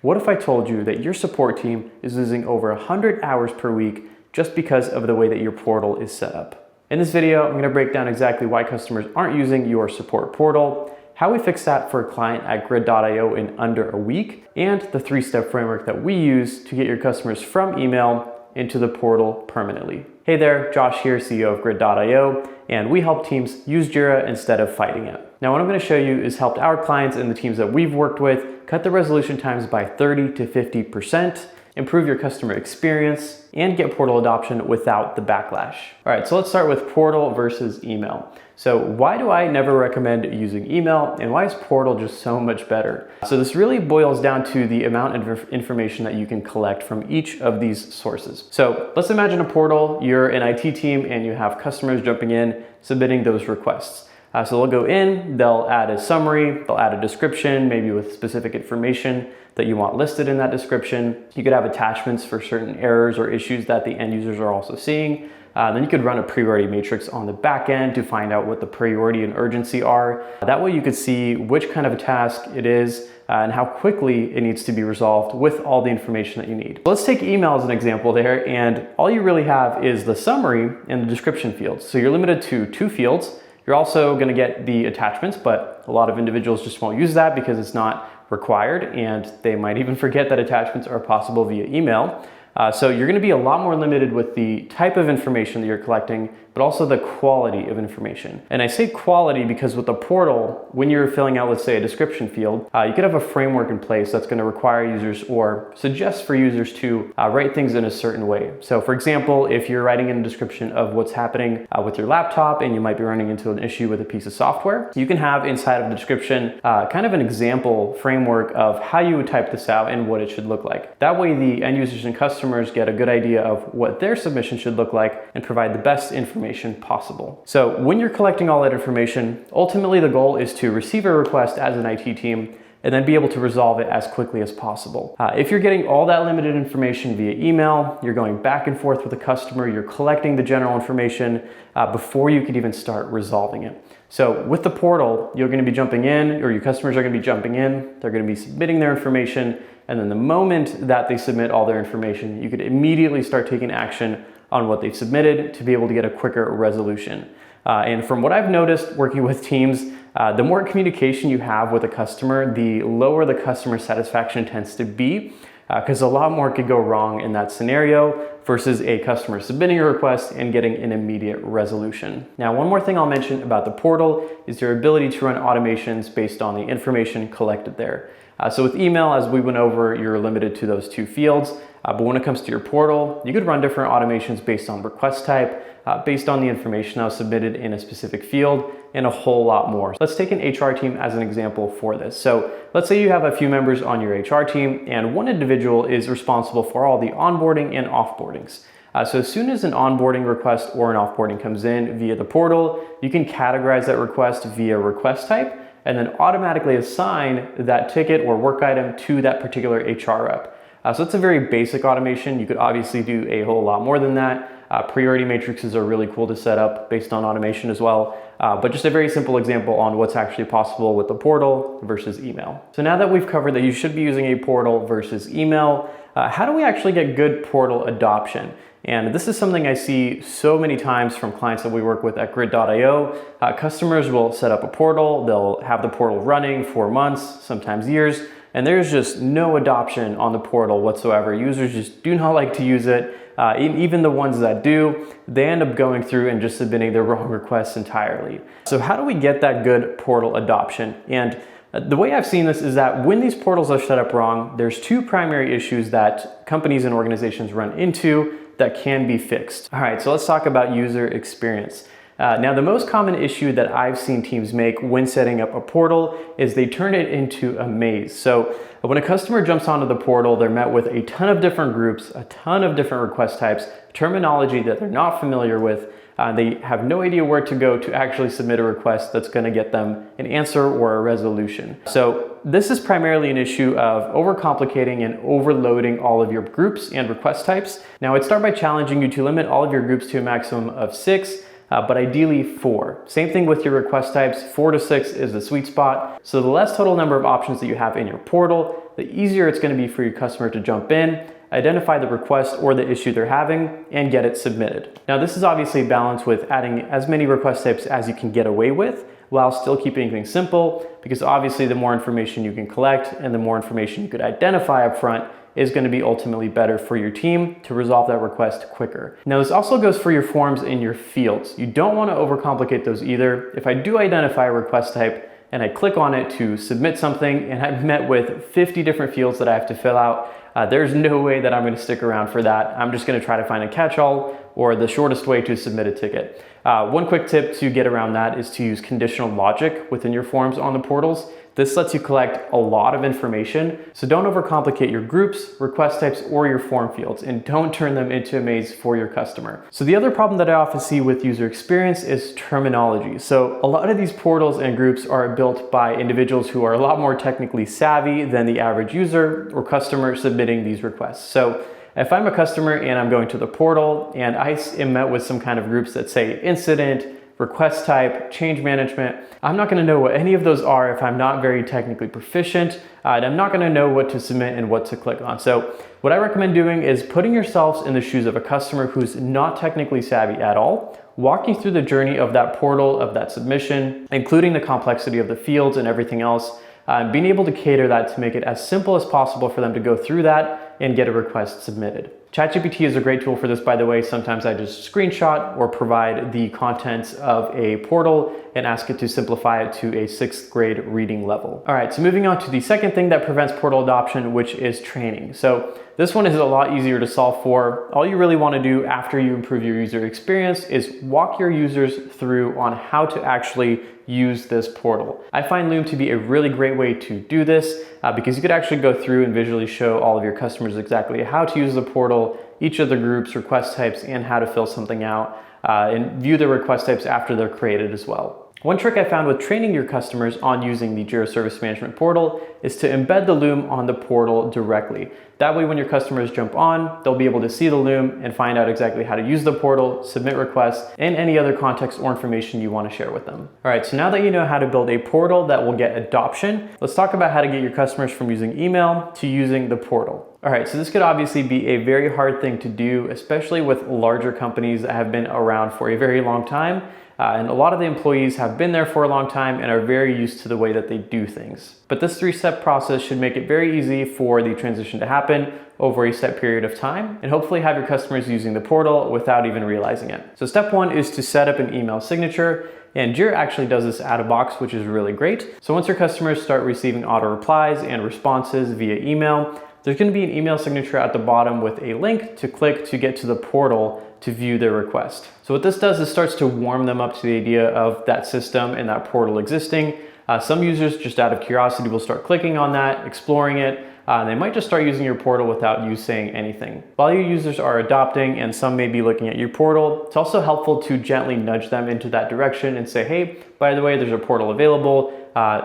What if I told you that your support team is losing over 100 hours per week just because of the way that your portal is set up? In this video, I'm going to break down exactly why customers aren't using your support portal, how we fix that for a client at grid.io in under a week, and the 3-step framework that we use to get your customers from email into the portal permanently. Hey there, Josh here, CEO of grid.io, and we help teams use Jira instead of fighting it. Now, what I'm going to show you is helped our clients and the teams that we've worked with cut the resolution times by 30 to 50%, improve your customer experience, and get portal adoption without the backlash. All right, so let's start with portal versus email. So why do I never recommend using email, and why is portal just so much better? So this really boils down to the amount of information that you can collect from each of these sources. So let's imagine a portal, you're an IT team and you have customers jumping in, submitting those requests. So they'll go in, they'll add a summary, they'll add a description, maybe with specific information that you want listed in that description. You could have attachments for certain errors or issues that the end users are also seeing. Then you could run a priority matrix on the back end to find out what the priority and urgency are. That way you could see which kind of a task it is and how quickly it needs to be resolved with all the information that you need. Let's take email as an example there, and all you really have is the summary and the description fields. So you're limited to 2 fields. You're also going to get the attachments, but a lot of individuals just won't use that because it's not required, and they might even forget that attachments are possible via email. So you're going to be a lot more limited with the type of information that you're collecting, but also the quality of information. And I say quality because with the portal, when you're filling out, let's say, a description field, you could have a framework in place that's going to require users or suggest for users to write things in a certain way. So for example, if you're writing in a description of what's happening with your laptop and you might be running into an issue with a piece of software, you can have inside of the description kind of an example framework of how you would type this out and what it should look like. That way the end users and customers get a good idea of what their submission should look like and provide the best information possible. So when you're collecting all that information, ultimately the goal is to receive a request as an IT team and then be able to resolve it as quickly as possible. If you're getting all that limited information via email, you're going back and forth with the customer, you're collecting the general information before you could even start resolving it. So with the portal, you're going to be jumping in, or your customers are going to be jumping in, they're going to be submitting their information, and then the moment that they submit all their information, you could immediately start taking action on what they've submitted to be able to get a quicker resolution. And from what I've noticed working with teams, the more communication you have with a customer, the lower the customer satisfaction tends to be, because a lot more could go wrong in that scenario versus a customer submitting a request and getting an immediate resolution. Now, one more thing I'll mention about the portal is your ability to run automations based on the information collected there. So with email, as we went over, you're limited to those 2 fields. But when it comes to your portal, you could run different automations based on request type, based on the information that was submitted in a specific field, and a whole lot more. Let's take an HR team as an example for this. So let's say you have a few members on your HR team, and one individual is responsible for all the onboarding and offboardings. So as soon as an onboarding request or an offboarding comes in via the portal, you can categorize that request via request type, and then automatically assign that ticket or work item to that particular HR rep. So it's a very basic automation. You could obviously do a whole lot more than that. Priority matrices are really cool to set up based on automation as well. But just a very simple example on what's actually possible with the portal versus email. So now that we've covered that you should be using a portal versus email, how do we actually get good portal adoption? And this is something I see so many times from clients that we work with at grid.io. Customers will set up a portal, they'll have the portal running for months, sometimes years, and there's just no adoption on the portal whatsoever. Users just do not like to use it. Even the ones that do, they end up going through and just submitting the wrong requests entirely. So how do we get that good portal adoption? And the way I've seen this is that when these portals are set up wrong, there's 2 primary issues that companies and organizations run into that can be fixed. All right, so let's talk about user experience. Now, the most common issue that I've seen teams make when setting up a portal is they turn it into a maze. So when a customer jumps onto the portal, they're met with a ton of different groups, a ton of different request types, terminology that they're not familiar with. They have no idea where to go to actually submit a request that's going to get them an answer or a resolution. So this is primarily an issue of overcomplicating and overloading all of your groups and request types. Now, I'd start by challenging you to limit all of your groups to a maximum of 6. but ideally 4. Same thing with your request types, 4 to 6 is the sweet spot. So the less total number of options that you have in your portal, the easier it's going to be for your customer to jump in, identify the request or the issue they're having, and get it submitted. Now, this is obviously balanced with adding as many request types as you can get away with while still keeping things simple, because obviously the more information you can collect and the more information you could identify up front is going to be ultimately better for your team to resolve that request quicker. Now, this also goes for your forms and your fields. You don't want to overcomplicate those either. If I do identify a request type and I click on it to submit something and I'm met with 50 different fields that I have to fill out, there's no way that I'm going to stick around for that. I'm just going to try to find a catch-all or the shortest way to submit a ticket. One quick tip to get around that is to use conditional logic within your forms on the portals. This lets you collect a lot of information, so don't overcomplicate your groups, request types, or your form fields, and don't turn them into a maze for your customer. So the other problem that I often see with user experience is terminology. So a lot of these portals and groups are built by individuals who are a lot more technically savvy than the average user or customer submitting these requests. So if I'm a customer and I'm going to the portal and I am met with some kind of groups that say incident, request type, change management, I'm not going to know what any of those are if I'm not very technically proficient, and I'm not going to know what to submit and what to click on. So what I recommend doing is putting yourselves in the shoes of a customer who's not technically savvy at all, walking through the journey of that portal, of that submission, including the complexity of the fields and everything else, being able to cater that to make it as simple as possible for them to go through that and get a request submitted. ChatGPT is a great tool for this, by the way. Sometimes I just screenshot or provide the contents of a portal and ask it to simplify it to a 6th grade reading level. All right, so moving on to the second thing that prevents portal adoption, which is training. So this one is a lot easier to solve for. All you really want to do after you improve your user experience is walk your users through on how to actually use this portal. I find Loom to be a really great way to do this because you could actually go through and visually show all of your customers exactly how to use the portal, each of the groups, request types, and how to fill something out, and view the request types after they're created as well. One trick I found with training your customers on using the Jira Service Management portal is to embed the Loom on the portal directly. That way, when your customers jump on, they'll be able to see the Loom and find out exactly how to use the portal, submit requests, and any other context or information you want to share with them. All right, so now that you know how to build a portal that will get adoption, let's talk about how to get your customers from using email to using the portal. All right, so this could obviously be a very hard thing to do, especially with larger companies that have been around for a very long time. And a lot of the employees have been there for a long time and are very used to the way that they do things. But this 3-step process should make it very easy for the transition to happen over a set period of time and hopefully have your customers using the portal without even realizing it. So step 1 is to set up an email signature. And Jira actually does this out of box, which is really great. So once your customers start receiving auto replies and responses via email, there's going to be an email signature at the bottom with a link to click to get to the portal to view their request. So what this does is starts to warm them up to the idea of that system and that portal existing. Some users, just out of curiosity, will start clicking on that, exploring it. They might just start using your portal without you saying anything. While your users are adopting and some may be looking at your portal, it's also helpful to gently nudge them into that direction and say, hey, by the way, there's a portal available.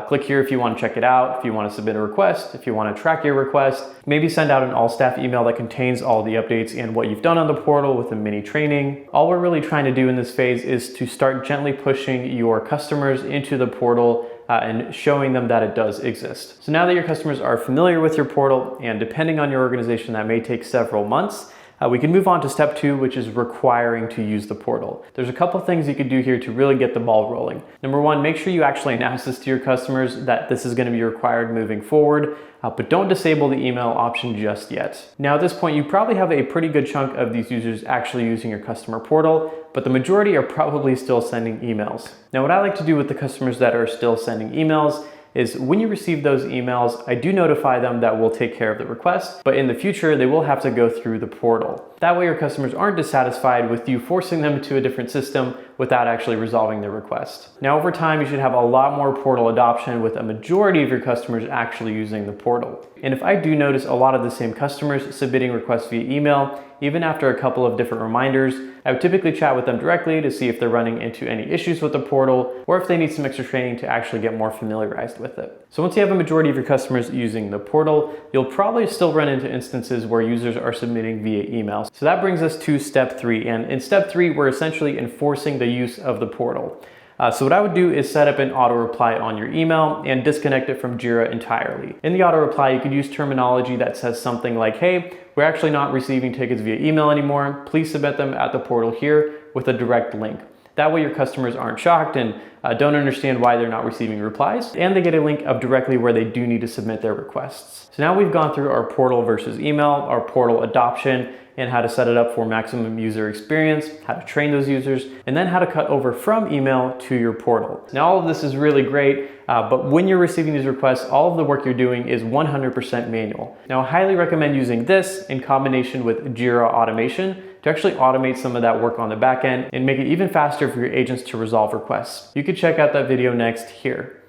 Click here if you want to check it out, if you want to submit a request, if you want to track your request. Maybe send out an all-staff email that contains all the updates and what you've done on the portal with a mini training. All we're really trying to do in this phase is to start gently pushing your customers into the portal and showing them that it does exist. So now that your customers are familiar with your portal, and depending on your organization, that may take several months, we can move on to step 2, which is requiring to use the portal. There's a couple things you could do here to really get the ball rolling. Number 1, make sure you actually announce this to your customers that this is going to be required moving forward, but don't disable the email option just yet. Now at this point, you probably have a pretty good chunk of these users actually using your customer portal, but the majority are probably still sending emails. Now what I like to do with the customers that are still sending emails is when you receive those emails, I do notify them that we'll take care of the request, but in the future, they will have to go through the portal. That way your customers aren't dissatisfied with you forcing them to a different system without actually resolving their request. Now over time, you should have a lot more portal adoption with a majority of your customers actually using the portal. And if I do notice a lot of the same customers submitting requests via email, even after a couple of different reminders, I would typically chat with them directly to see if they're running into any issues with the portal or if they need some extra training to actually get more familiarized with it. So once you have a majority of your customers using the portal, you'll probably still run into instances where users are submitting via email. So that brings us to step 3. And in step 3, we're essentially enforcing the use of the portal. So what I would do is set up an auto reply on your email and disconnect it from Jira entirely. In the auto reply, you could use terminology that says something like, hey, we're actually not receiving tickets via email anymore. Please submit them at the portal here with a direct link. That way your customers aren't shocked and don't understand why they're not receiving replies, and they get a link of directly where they do need to submit their requests. So now we've gone through our portal versus email, our portal adoption, and how to set it up for maximum user experience, how to train those users, and then how to cut over from email to your portal. Now all of this is really great, but when you're receiving these requests, all of the work you're doing is 100% manual. Now I highly recommend using this in combination with Jira automation to actually automate some of that work on the back end and make it even faster for your agents to resolve requests. You can check out that video next here.